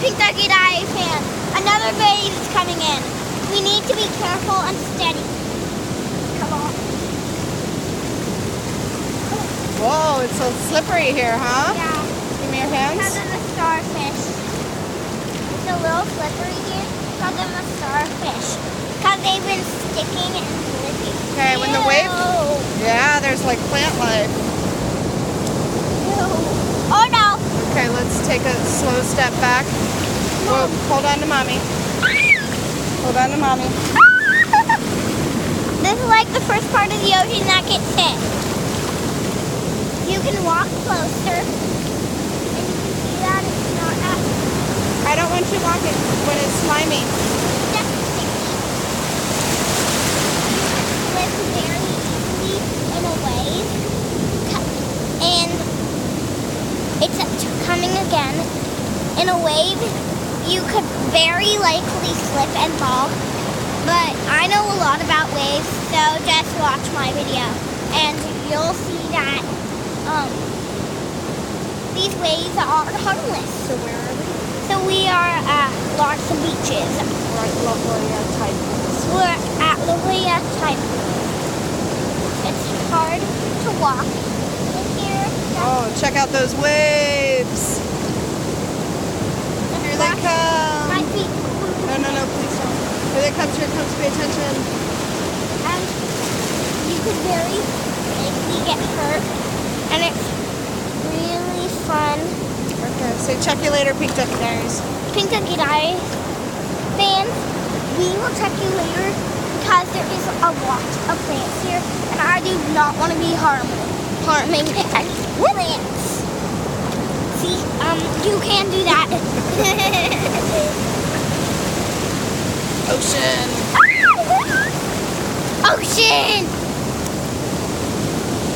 Pink Ducky Eye fan. Another wave is coming in. We need to be careful and steady. Come on. Whoa, it's so slippery here, huh? Yeah. Give me your hands. Because of the starfish. It's a little slippery here because of the starfish. Because they've been sticking and slipping. Okay, when the wave... Ew. Yeah, there's like plant life. Ew. Oh no. Okay, let's take a slow step back. Whoa, hold on to mommy. Hold on to mommy. This is like the first part of the ocean that gets hit. You can walk closer. And you can see that it's not as I don't want you walking when it's slimy. just sticky. You can slip very easily in a wave. And it's coming again. In a wave, you could very likely slip and fall. But I know a lot about waves, so just watch my video. And you'll see that these waves are harmless. So where are we? So we are at lots of beaches. We're at La Jolla Type. We're at La Jolla Type. It's hard to walk in here. Oh, check out those waves. Here they come. My feet. No, please don't. Here they come, pay attention. And you could very likely get hurt. And it's really fun. Okay, say check you later, Pink Ducky Diaries. Pink Ducky Diaries fans, we will check you later because there is a lot of plants here and I do not want to be harming any plants. See, you can do that. Ocean. Ocean!